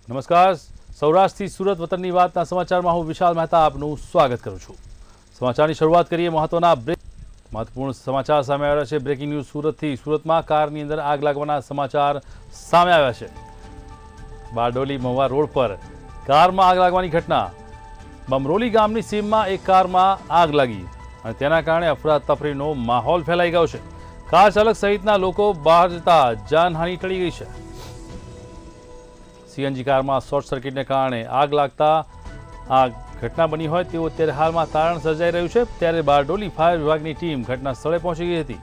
નમસ્કાર, સૌરાષ્ટ્રથી સુરત વતનની વાતના સમાચારમાં હું વિશાલ મહેતા આપનું સ્વાગત કરું છું। સમાચારની શરૂઆત કરીએ મહત્વના મહત્વપૂર્ણ સમાચાર સામે આવ્યા છે। બ્રેકિંગ ન્યૂઝ સુરતથી। સુરતમાં કારની અંદર આગ લાગવાના સમાચાર સામે આવ્યા છે। બારડોલી મહુવા રોડ પર કારમાં આગ લાગવાની ઘટના। બમરોલી ગામની સીમમાં એક કારમાં આગ લાગી અને તેના કારણે અફરાતફરીનો માહોલ ફેલાઈ ગયો છે। કાર ચાલક સહિતના લોકો બહાર જતા જાનહાનિ ટળી ગઈ છે। સીએનજી કારમાં શોર્ટ સર્કિટને કારણે આગ લાગતા આ ઘટના બની હોય તેવું અત્યારે હાલમાં તારણ સર્જાઈ રહ્યું છે। ત્યારે બારડોલી ફાયર વિભાગની ટીમ ઘટના સ્થળે પહોંચી ગઈ હતી।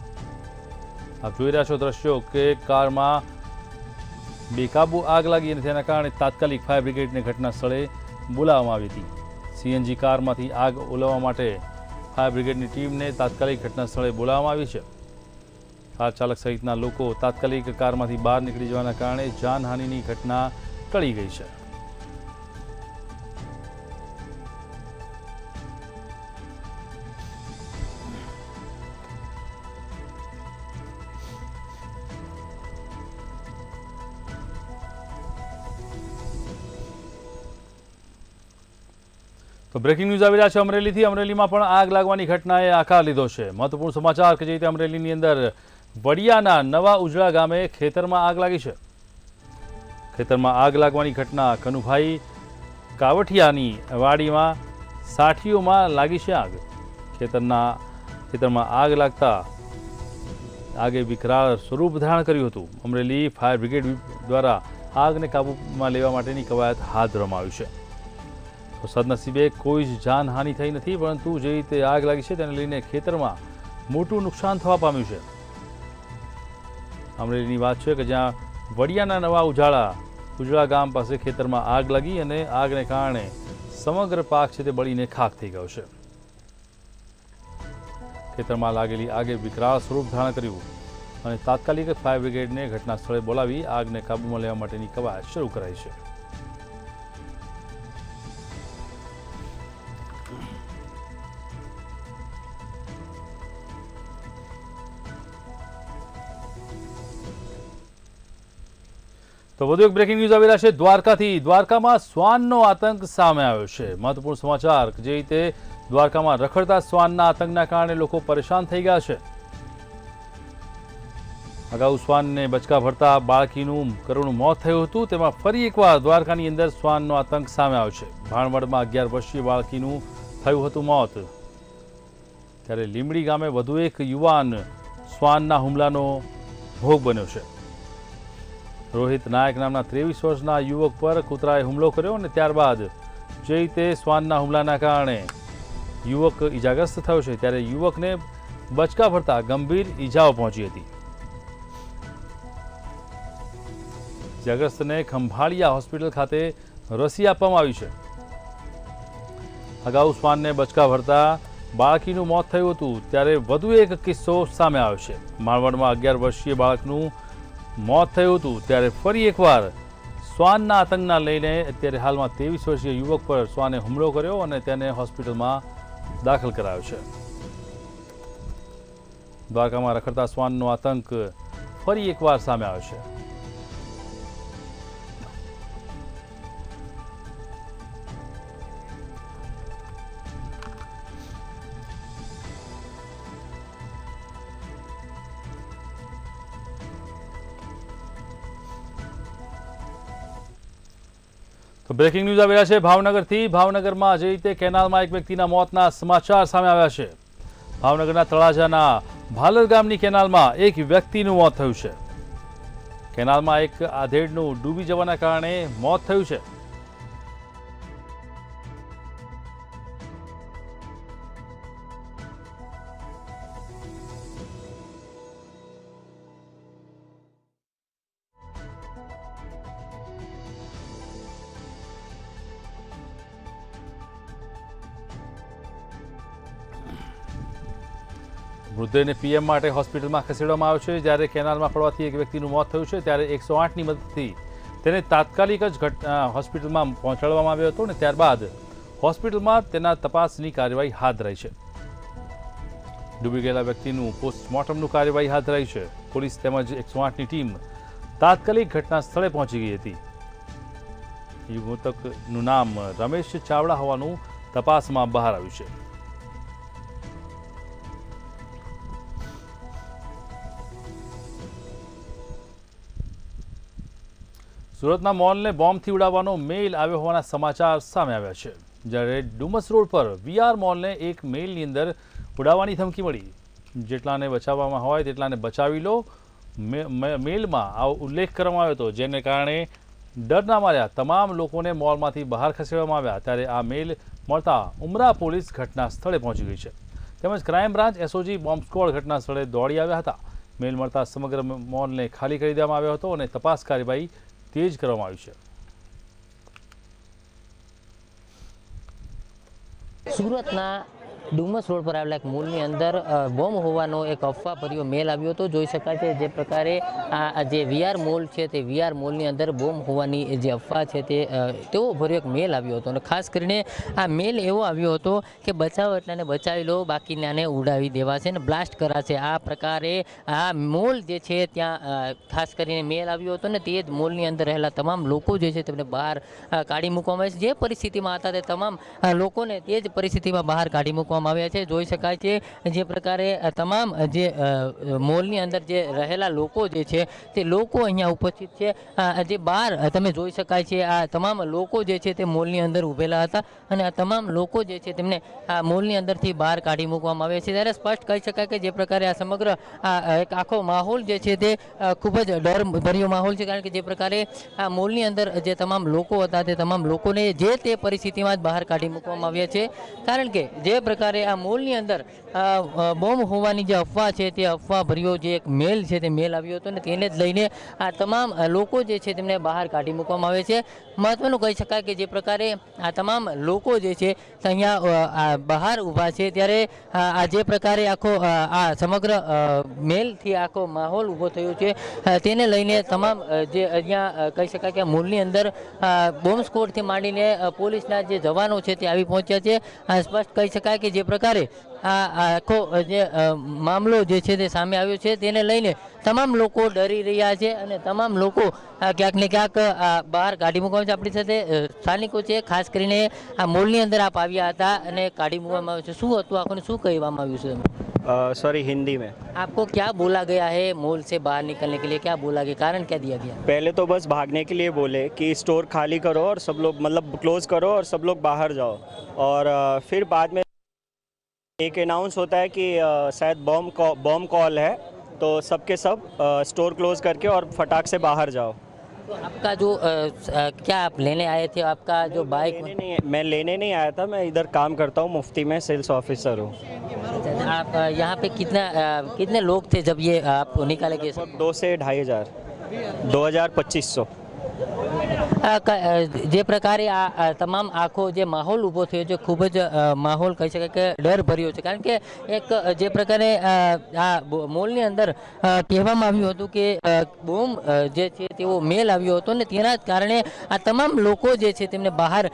આપ જોઈ રહ્યા છો દ્રશ્યો કે કારમાં બેકાબુ આગ લાગી અને તેના કારણે તાત્કાલિક ફાયર બ્રિગેડને ઘટના સ્થળે બોલાવવામાં આવી હતી। સીએનજી કારમાંથી આગ ઓલવવા માટે ફાયર બ્રિગેડની ટીમને તાત્કાલિક ઘટના સ્થળે બોલાવવામાં આવી છે। કાર ચાલક સહિતના લોકો તાત્કાલિક કારમાંથી બહાર નીકળી જવાના કારણે જાનહાનિની ઘટના ટળી ગઈ છે। તો બ્રેકિંગ ન્યૂઝ આવી રહ્યા છે અમરેલીથી। અમરેલીમાં પણ આગ લાગવાની ઘટનાએ આકાર લીધો છે। મહત્વપૂર્ણ સમાચાર કે જે રીતે અમરેલીની અંદર વડિયાના નવા ઉજળા ગામે ખેતરમાં આગ લાગી છે। ખેતરમાં આગ લાગવાની ઘટના કનુભાઈ કાવઠિયાની વાડીમાં સાઠીઓમાં લાગી છે આગ। ખેતરમાં આગ લાગતા આગે વિકરાળ સ્વરૂપ ધારણ કર્યું હતું। અમરેલી ફાયર બ્રિગેડ દ્વારા આગને કાબૂમાં લેવા માટેની કવાયત હાથ ધરવામાં આવી છે। તો સદનસીબે કોઈ જ જાનહાનિ થઈ નથી, પરંતુ જે રીતે આગ લાગી છે તેને લઈને ખેતરમાં મોટું નુકસાન થવા પામ્યું છે। અમરેલીની વાત છે કે જ્યાં વડિયાના નવા ઉજળા ગામ પાસે ખેતરમાં આગ લાગી અને આગને કારણે સમગ્ર પાક છે તે બળીને ખાખ થઈ ગયો છે। ખેતરમાં લાગેલી આગે વિકરાળ સ્વરૂપ ધારણ કર્યું અને તાત્કાલિક ફાયર બ્રિગેડને ઘટના સ્થળે બોલાવી આગને કાબૂમાં લેવા માટેની કવાયત શરૂ કરાઈ છે। તો વધુ એક બ્રેકિંગ ન્યૂઝ આવી રહ્યા છે દ્વારકાથી। દ્વારકામાં શ્વાનનો આતંક સામે આવ્યો છે। મહત્વપૂર્ણ સમાચાર જે રીતે દ્વારકામાં રખડતા શ્વાનના આતંકના કારણે લોકો પરેશાન થઈ ગયા છે। અગાઉ શ્વાનને બચકા ભરતા બાળકીનું કરુણ મોત થયું હતું, તેમાં ફરી એકવાર દ્વારકાની અંદર શ્વાનનો આતંક સામે આવ્યો છે। ભાણવડમાં 11 વર્ષીય બાળકીનું થયું હતું મોત, ત્યારે લીંબડી ગામે વધુ એક યુવાન શ્વાનના હુમલાનો ભોગ બન્યો છે। રોહિત નાયક નામના 23 વર્ષના યુવક પર કૂતરાએ હુમલો કર્યો અને ત્યારબાદ જે રીતે શ્વાનના હુમલાના કારણે યુવક ઈજાગ્રસ્ત થયો છે, ત્યારે યુવકને બચકા ભરતા ગંભીર ઈજાઓ પહોંચી હતી। ઈજાગ્રસ્તને ખંભાળિયા હોસ્પિટલ ખાતે રસી આપવામાં આવી છે। અગાઉ શ્વાનને બચકા ભરતા બાળકીનું મોત થયું હતું, ત્યારે વધુ એક કિસ્સો સામે આવ્યો છે। મારવાડમાં 11 વર્ષીય બાળકનું મોત થયું હતું, ત્યારે ફરી એકવાર શ્વાનના આતંકના લઈને અત્યારે હાલમાં 23 વર્ષીય યુવક પર શ્વાને હુમલો કર્યો અને તેને હોસ્પિટલમાં દાખલ કરાયો છે। દ્વારકામાં રખડતા શ્વાનનો આતંક ફરી એકવાર સામે આવ્યો છે। તો બ્રેકિંગ ન્યૂઝ આવી રહ્યા છે ભાવનગરથી। ભાવનગરમાં જે રીતે કેનાલમાં એક વ્યક્તિના મોતના સમાચાર સામે આવ્યા છે। ભાવનગરના તળાજાના ભાલર ગામની કેનાલમાં એક વ્યક્તિનું મોત થયું છે। કેનાલમાં એક આધેડનું ડૂબી જવાના કારણે મોત થયું છે। મૃતદેહને પીએમ માટે હોસ્પિટલમાં ખસેડવામાં આવ્યો છે। જ્યારે કેનાલમાં પડવાથી એક વ્યક્તિનું મોત થયું છે, ત્યારે 108ની મદદથી તેને તાત્કાલિક જ હોસ્પિટલમાં પહોંચાડવામાં આવ્યો હતો અને ત્યારબાદ હોસ્પિટલમાં તેના તપાસની કાર્યવાહી હાથ ધરાઈ છે। ડૂબી ગયેલા વ્યક્તિનું પોસ્ટમોર્ટમનું કાર્યવાહી હાથ ધરાઈ છે। પોલીસ તેમજ 108ની ટીમ તાત્કાલિક ઘટના સ્થળે પહોંચી ગઈ હતી। મૃતકનું નામ રમેશ ચાવડા હોવાનું તપાસમાં બહાર આવ્યું છે। સુરતના મોલને બોમ્બથી ઉડાવવાનો મેલ આવ્યો હોવાના સમાચાર સામે આવ્યા છે, જ્યારે ડુમસ રોડ પર વીઆર મોલને એક મેલની અંદર ઉડાવવાની ધમકી મળી। જેટલાને બચાવવામાં હોય તેટલાને બચાવી લો, મેલમાં આવો ઉલ્લેખ કરવામાં આવ્યો હતો, જેને કારણે ડરના માર્યા તમામ લોકોને મોલમાંથી બહાર ખસેડવામાં આવ્યા। ત્યારે આ મેલ મળતા ઉમરા પોલીસ ઘટના સ્થળે પહોંચી ગઈ છે, તેમજ crime branch SOG bomb squad ઘટના સ્થળે દોડી આવ્યા હતા। મેલ મળતા સમગ્ર મોલને ખાલી કરી દેવામાં આવ્યો હતો અને તપાસ કાર્યવાહી તેજ કરવામાં આવી છે। સુરતના ડુમસ રોડ પર આવેલા એક મોલની અંદર બોમ્બ હોવાનો એક અફવા ભર્યો મેલ આવ્યો હતો। જોઈ શકાય છે જે પ્રકારે આ જે વીઆર મોલ છે તે વીઆર મોલની અંદર બોમ્બ હોવાની જે અફવા છે તેવો ભર્યો એક મેલ આવ્યો હતો, અને ખાસ કરીને આ મેલ એવો આવ્યો હતો કે બચાવો એટલાને બચાવી લો, બાકીનાને ઉડાવી દેવાશે અને બ્લાસ્ટ કરાશે। આ પ્રકારે આ મોલ જે છે ત્યાં ખાસ કરીને મેલ આવ્યો હતો ને તે જ મોલની અંદર રહેલા તમામ લોકો જે છે તેમને બહાર કાઢી મૂકવામાં આવે છે। જે પરિસ્થિતિમાં હતા તે તમામ લોકોને તે જ પરિસ્થિતિમાં બહાર કાઢી મૂકવામાં આવ્યા છે। જોઈ શકાય છે જે પ્રકારે તમામ જે મોલની અંદર જે રહેલા લોકો જે છે તે લોકો અહીંયા ઉપસ્થિત છે। જે બહાર તમે જોઈ શકાય છે આ તમામ લોકો જે છે તે મોલની અંદર ઊભેલા હતા, અને આ તમામ લોકો જે છે તેમને આ મોલની અંદરથી બહાર કાઢી મૂકવામાં આવ્યા છે। ત્યારે સ્પષ્ટ કહી શકાય કે જે પ્રકારે આ સમગ્ર એક આખો માહોલ જે છે તે ખૂબ જ ડરભર્યો માહોલ છે, કારણ કે જે પ્રકારે આ મોલની અંદર જે તમામ લોકો હતા તે તમામ લોકોને જે તે પરિસ્થિતિમાં જ બહાર કાઢી મૂકવામાં આવ્યા છે, કારણ કે જે પ્રકારે આ મોલની અંદર બોમ્બ હોવાની જે અફવા છે તે અફવા ભર્યો જે એક મેલ છે તે મેલ આવ્યો હતો, ને તેને જ લઈને આ તમામ લોકો જે છે તેમને બહાર કાઢી મૂકવામાં આવે છે। મહત્વનું કહી શકાય કે જે પ્રકારે આ તમામ લોકો જે છે તે અહીંયા બહાર ઊભા છે, ત્યારે આ જે પ્રકારે આખો આ સમગ્ર મેલથી આખો માહોલ ઊભો થયો છે તેને લઈને તમામ જે અહીંયા કહી શકાય કે મોલની અંદર બોમ્બ સ્ક્વોડથી માંડીને પોલીસના જે જવાનો છે તે આવી પહોંચ્યા છે। સ્પષ્ટ કહી શકાય કે જે પ્રકારે આ આખો જે મામલો જે છે તે સામે આવ્યો છે તેને લઈને તમામ લોકો ડરી રહ્યા છે, અને તમામ લોકો ક્યાંક ને ક્યાંક બહાર કાઢી મૂકવામાં છે। આપણી સાથે સ્થાનિકો છે, ખાસ કરીને આ મોલની અંદર આપ આવ્યા હતા અને કાઢી મૂકવામાં આવ્યું છે, શું હતું આખું, શું કહેવામાં આવ્યું છે? सॉरी हिंदी में आपको क्या बोला गया है मोल से बाहर निकलने के लिए, क्या बोला गया, कारण क्या दिया गया? पहले तो बस भागने के लिए बोले कि स्टोर खाली करो और सब लोग मतलब क्लोज करो और सब लोग बाहर जाओ, और फिर बाद में एक अनाउंस होता है कि शायद बॉम्ब कॉल है, तो सबके सब स्टोर क्लोज करके और फटाक से बाहर जाओ। तो आपका जो क्या आप लेने आए थे, आपका जो बाइक? मैं लेने नहीं आया था, मैं इधर काम करता हूँ, मुफ्ती में सेल्स ऑफिसर हूँ। आप यहाँ पे कितने लोग थे जब ये आप निकाले गए? 2 से 2,500 2,000-2,500। જે પ્રકારે આ તમામ આખો જે માહોલ ઊભો થયો છે ખૂબ જ માહોલ કહી શકાય કે ડર ભર્યો છે, કારણ કે એક જે પ્રકારે આ મોલની અંદર કહેવામાં આવ્યું હતું કે બોમ્બ જે છે તેવો મેલ આવ્યો હતો, ને તેના જ કારણે આ તમામ લોકો જે છે તેમને બહાર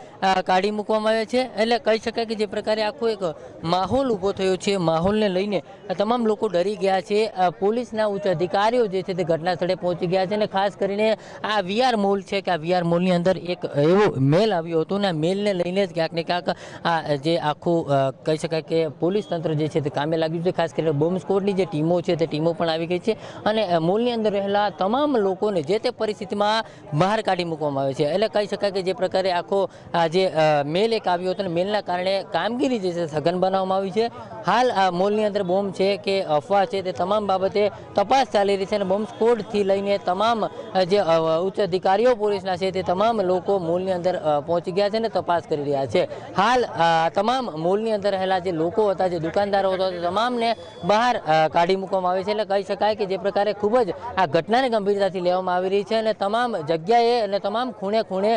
કાઢી મૂકવામાં આવ્યા છે। એટલે કહી શકાય કે જે પ્રકારે આખો એક માહોલ ઊભો થયો છે, માહોલને લઈને તમામ લોકો ડરી ગયા છે। પોલીસના ઉચ્ચ અધિકારીઓ જે છે તે ઘટના સ્થળે પહોંચી ગયા છે, અને ખાસ કરીને આ વીઆર મોલ છે કે આ વીઆર મોલની અંદર એક એવો મેલ આવ્યો હતો, ને આ મેલને લઈને જ ક્યાંક ને ક્યાંક આ જે આખું કહી શકાય કે પોલીસ તંત્ર જે છે તે કામે લાગ્યું છે। ખાસ કરીને બોમ્બ સ્ક્વોડની જે ટીમો છે તે ટીમો પણ આવી ગઈ છે, અને મોલની અંદર રહેલા તમામ લોકોને જે તે પરિસ્થિતિમાં બહાર કાઢી મૂકવામાં આવે છે। એટલે કહી શકાય કે જે પ્રકારે આખો જે મેલ એક આવ્યો હતો, ને મેલના કારણે કામગીરી જે છે સઘન બનાવવામાં આવી છે। હાલ આ મોલની અંદર બોમ્બ છે કે અફવા છે તે તમામ બાબતે તપાસ ચાલી રહી છે, અને બોમ્બ સ્ક્વોડથી લઈને તમામ જે ઉચ્ચ અધિકારીઓ પોલીસના છે તે તમામ લોકો મોલની અંદર પહોંચી ગયા છે અને તપાસ કરી રહ્યા છે। હાલ તમામ મોલની અંદર રહેલા જે લોકો હતા, જે દુકાનદારો હતા, તમામને બહાર કાઢી મૂકવામાં આવે છે। એટલે કહી શકાય કે જે પ્રકારે ખૂબ જ આ ઘટનાને ગંભીરતાથી લેવામાં આવી રહી છે, અને તમામ જગ્યાએ અને તમામ ખૂણે ખૂણે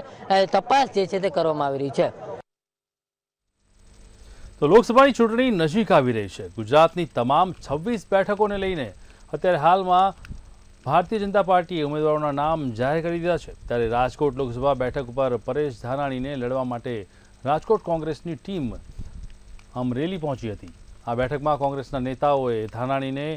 તપાસ જે છે તે કરવામાં આવી રહી છે। તો લોકસભાની ચૂંટણી નજીક આવી રહી છે। ગુજરાતની તમામ 26 બેઠકોને લઈને અત્યારે હાલમાં ભારતીય જનતા પાર્ટીએ ઉમેદવારોના નામ જાહેર કરી દીધા છે। ત્યારે રાજકોટ લોકસભા બેઠક ઉપર પરેશ ધાનાણીને લડવા માટે રાજકોટ કોંગ્રેસની ટીમ અમરેલી પહોંચી હતી। આ બેઠકમાં કોંગ્રેસના નેતાઓએ ધાનાણીને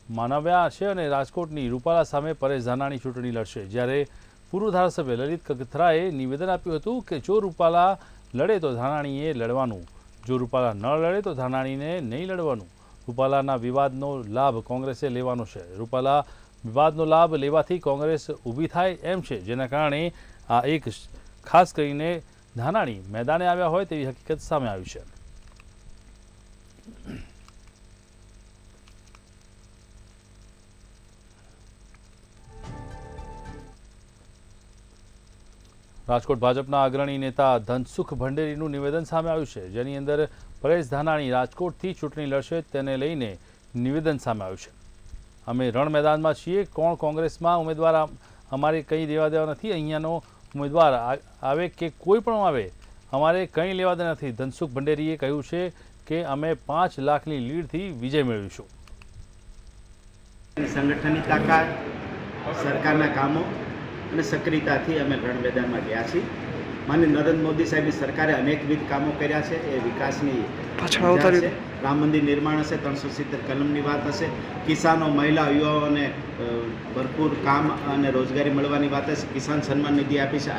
માનવ્યા છે, અને રાજકોટની રૂપાલા સામે પરેશ ધાનાણી ચૂંટણી લડશે, જ્યારે પૂર્વ ધારાસભ્ય લલિત કગથરાએ નિવેદન આપ્યું હતું કે જો રૂપાલા લડે તો ધાનાણીએ લડવાનું, જો રૂપાલા ન લડે તો ધાનાણીને નહીં લડવાનું. રૂપાલાના વિવાદનો લાભ કોંગ્રેસે લેવાનો છે. રૂપાલા વિવાદનો લાભ લેવાથી કોંગ્રેસ ઊભી થાય એમ છે, જેના કારણે આ એક ખાસ કરીને ધાનાણી મેદાને આવ્યા હોય તેવી હકીકત સામે આવી છે. રાજકોટ ભાજપના અગ્રણી નેતા ધનસુખ ભંડેરીનું નિવેદન સામે આવ્યું છે, જેની અંદર પરેશ ધાનાણી રાજકોટથી ચૂંટણી લડશે તેને લઈને નિવેદન સામે આવ્યું છે. અમે રણ મેદાનમાં છીએ, કોણ કોંગ્રેસમાં ઉમેદવાર અમારે કંઈ લેવા દેવા નથી, અહીંયાનો ઉમેદવાર આવે કે કોઈ પણ આવે અમારે કંઈ લેવા દેવા નથી. ધનસુખ ભંડેરીએ કહ્યું છે કે અમે 5 લાખની લીડથી વિજય મેળવીશું. સંગઠનની તાકાત, સરકારના કામો અને સક્રિયતાથી અમે રણ મેદાનમાં ગયા છીએ. માનનીય નરેન્દ્ર મોદી સાહેબની સરકારે અનેકવિધ કામો કર્યા છે. એ વિકાસની છે. રામ મંદિર નિર્માણ હશે, 370 કલમની વાત હશે, કિસાનો, મહિલા, યુવાઓને ભરપૂર કામ અને રોજગારી મળવાની વાત હશે, કિસાન સન્માન નિધિ આપી છે.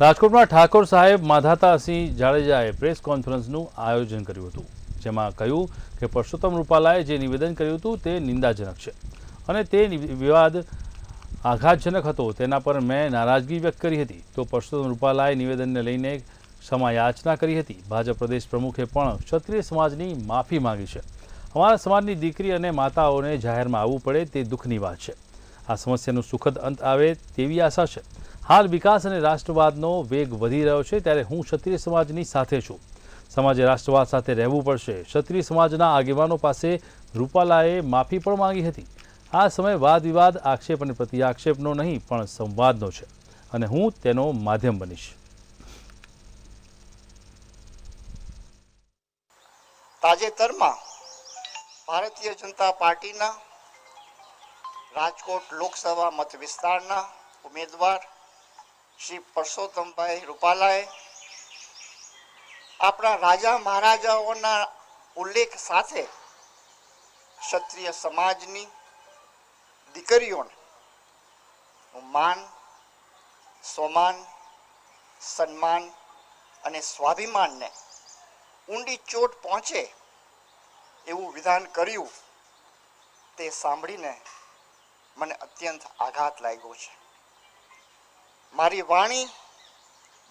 રાજકોટમાં ઠાકોર સાહેબ માધાતાસિંહ જાડેજાએ પ્રેસ કોન્ફરન્સનું આયોજન કર્યું હતું, જેમાં કહ્યું કે પરસોત્તમ રૂપાલાએ જે નિવેદન કર્યું હતું તે નિંદાજનક છે અને તે વિવાદ આઘાતજનક હતો. તેના પર મેં નારાજગી વ્યક્ત કરી હતી. તો પરસોત્તમ રૂપાલાએ નિવેદનને લઈને ક્ષમા યાચના કરી હતી. ભાજપ પ્રદેશ પ્રમુખે પણ ક્ષત્રિય સમાજની માફી માંગી છે. અમારા સમાજની દીકરી અને માતાઓને જાહેરમાં આવવું પડે તે દુઃખની વાત છે. આ સમસ્યાનું સુખદ અંત આવે તેવી આશા છે. હાલ વિકાસ અને રાષ્ટ્રવાદનો વેગ વધી રહ્યો છે, ત્યારે હું ક્ષત્રિય સમાજની સાથે છું. સમાજે રાષ્ટ્રવાદ સાથે રહેવું પડશે. ક્ષત્રિય સમાજના આગેવાનો પાસે રૂપાલાએ માફી પણ માંગી હતી. આ સમય વાદ વિવાદ, આક્ષેપ અને પ્રતિ આક્ષેપનો નહીં પણ સંવાદનો છે અને હું તેનો માધ્યમ બનીશ. તાજેતરમાં ભારતીય જનતા પાર્ટીના રાજકોટ લોકસભા મત વિસ્તારના ઉમેદવાર શ્રી પરસોત્તમભાઈ રૂપાલાએ આપણા રાજા મહારાજાઓના ઉલ્લેખ સાથે ક્ષત્રિય સમાજની દીકરીઓને માન, સ્વમાન, સન્માન અને સ્વાભિમાનને ઊંડી ચોટ પહોંચે એવું વિધાન કર્યું. તે સાંભળીને મને અત્યંત આઘાત લાગ્યો છે. મારી વાણી,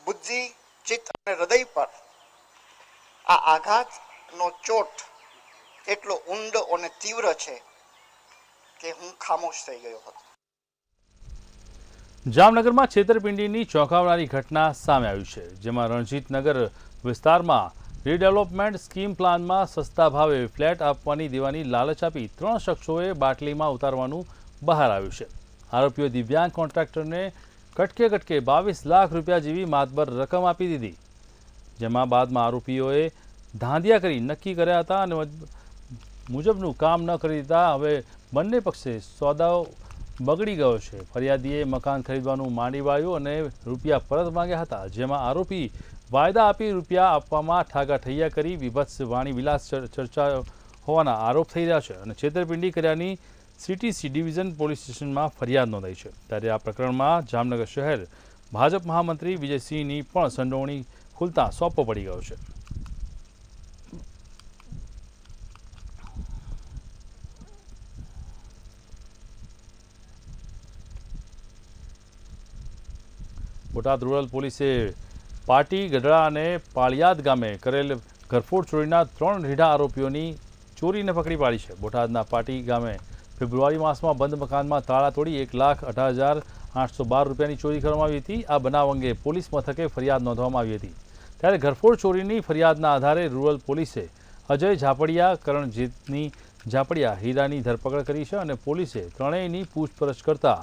બુદ્ધિ, ચિત્ત અને હૃદય પર આ આઘાતનો ચોટ એટલો ઊંડો અને તીવ્ર છે કે હું ખામોશ થઈ ગયો હતો. જામનગરમાં છેતરપિંડીની ચોંકાવનારી ઘટના સામે આવી છે, જેમાં રણજીતનગર વિસ્તારમાં રીડેવલપમેન્ટ સ્કીમ પ્લાનમાં સસ્તા ભાવે ફ્લેટ આપવાની દેવાની લાલચ આપી 3 શખ્સોએ બાટલીમાં ઉતારવાનું બહાર આવ્યું છે. આરોપીઓ દિવ્યાંગ કોન્ટ્રાક્ટરને કટકે 22 લાખ રૂપિયા જેવી માતબર રકમ આપી દીધી, જેમાં બાદમાં આરોપીઓએ ધાંધિયા કરી નક્કી કર્યા હતા અને મુજબનું કામ ન કરી દીધા. હવે બંને પક્ષે સોદાઓ બગડી ગયો છે. ફરિયાદીએ મકાન ખરીદવાનું માંડી વાળ્યું અને રૂપિયા પરત માંગ્યા હતા, જેમાં આરોપી વાયદા આપી રૂપિયા આપવામાં ઠાગાઠૈયા કરી વિભત્સ વાણી વિલાસ ચર્ચા હોવાના આરોપ થઈ રહ્યા છે અને છેતરપિંડી કર્યાની CTC ડિવિઝન પોલીસ સ્ટેશનમાં ફરિયાદ નોંધાઈ છે. ત્યારે આ પ્રકરણમાં જામનગર શહેર ભાજપ મહામંત્રી વિજયસિંહની પણ સંડોવણી ખુલતા સોંપો પડી ગયો છે. બોટાદ રૂરલ પોલીસે પાટી, ગઢડા અને પાળિયાદ ગામે કરેલ ઘરફોડ ચોરીના 3 રીઢા આરોપીઓની ચોરીને પકડી પાડી છે. બોટાદના પાટી ગામે ફેબ્રુઆરી માસમાં બંધ મકાનમાં તાળા તોડી 1,18,812 રૂપિયાની ચોરી કરવામાં આવી હતી. આ બનાવ અંગે પોલીસ મથકે ફરિયાદ નોંધવામાં આવી હતી. ત્યારે ઘરફોડ ચોરીની ફરિયાદના આધારે રૂરલ પોલીસે અજય ઝાપડિયા, કરણજીતની ઝાપડિયા, હીરાની ધરપકડ કરી છે અને પોલીસે ત્રણેયની પૂછપરછ કરતા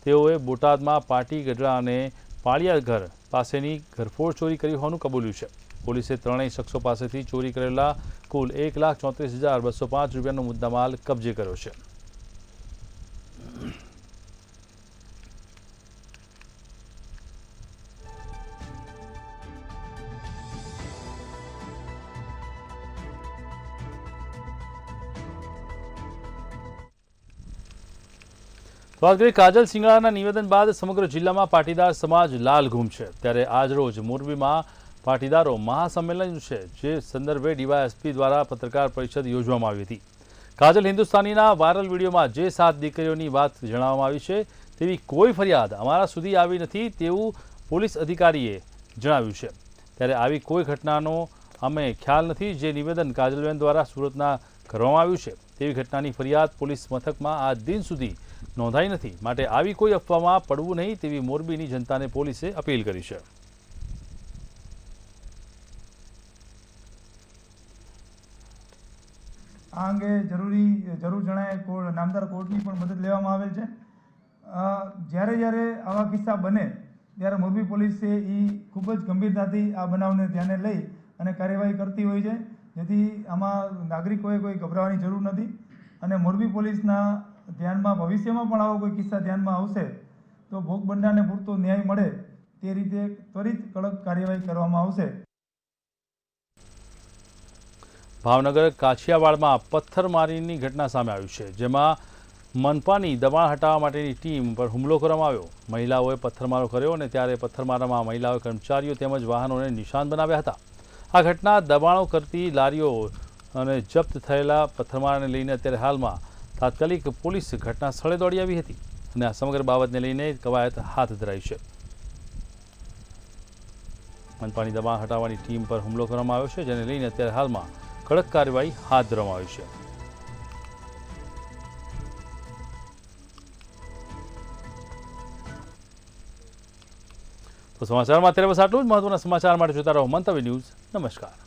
તેઓએ બોટાદમાં પાટી, ગઢડા અને પાળિયાદ ઘર પાસેની ઘરફોડ ચોરી કરી હોવાનું કબૂલ્યું છે. પોલીસે ત્રણેય શખ્સો પાસેથી ચોરી કરેલા કુલ 1,34,205 રૂપિયાનો મુદ્દામાલ કબજે કર્યો છે. વાત કરીએ કાજલ સિંગળાના નિવેદન બાદ સમગ્ર જિલ્લામાં પાટીદાર સમાજ લાલઘૂમ છે, ત્યારે આજરોજ મોરબીમાં પાટીદારો મહાસંમેલન છે, જે સંદર્ભે ડીવાયએસપી દ્વારા પત્રકાર પરિષદ યોજવામાં આવી હતી. કાજલ હિન્દુસ્તાનીના વાયરલ વિડીયોમાં જે 7 દીકરીઓની વાત જણાવવામાં આવી છે તેવી કોઈ ફરિયાદ અમારા સુધી આવી નથી તેવું પોલીસ અધિકારીએ જણાવ્યું છે. ત્યારે આવી કોઈ ઘટનાનો અમે ખ્યાલ નથી. જે નિવેદન કાજલબેન દ્વારા સુરતના કરવામાં આવ્યું છે તેવી ઘટનાની ફરિયાદ પોલીસ મથકમાં આજ દિન સુધી નોંધાઈ નથી. માટે આવી કોઈ અફવામાં પડવું નહીં તેવી મોરબીની જનતાને પોલીસે અપીલ કરી છે. આ અંગે જરૂર જણાય નામદાર કોર્ટની પણ મદદ લેવામાં આવેલ છે. જ્યારે આવા કિસ્સા બને ત્યારે મોરબી પોલીસે ખૂબ જ ગંભીરતાથી આ બનાવને ધ્યાને લઈ અને કાર્યવાહી કરતી હોય છે, જેથી આમાં નાગરિકોએ કોઈ ગભરાવાની જરૂર નથી. અને મોરબી પોલીસના ધ્યાનમાં ભવિષ્યમાં પણ આવો કોઈ કિસ્સા ધ્યાનમાં આવશે તો ભોગ બનનારને પૂરતો ન્યાય મળે તે રીતે ત્વરિત કડક કાર્યવાહી કરવામાં આવશે. ભાવનગર કાછિયાવાડમાં પથ્થરમારીની ઘટના સામે આવી છે, જેમાં મનપાની દબાણ હટાવવા માટેની ટીમ પર હુમલો કરવામાં આવ્યો. મહિલાઓએ પથ્થરમારો કર્યો અને ત્યારે પથ્થરમારામાં મહિલાઓએ કર્મચારીઓ તેમજ વાહનોને નિશાન બનાવ્યા હતા. આ ઘટના દબાણો કરતી લારીઓ અને જપ્ત થયેલા પથ્થરમારાને લઈને અત્યારે હાલમાં તાત્કાલિક પોલીસ ઘટના સ્થળે દોડી આવી હતી અને આ સમગ્ર બાબતને લઈને કવાયત હાથ ધરાઈ છે. મનપાની દબાણ હટાવવાની ટીમ પર હુમલો કરવામાં આવ્યો છે, જેને લઈને અત્યારે હાલમાં કડક કાર્યવાહી હાથ ધરવામાં આવી છે. તો સમાચારમાં અત્યારે બસ આટલું જ. મહત્વના સમાચાર માટે જોતા રહો મંતવ્ય ન્યૂઝ. નમસ્કાર.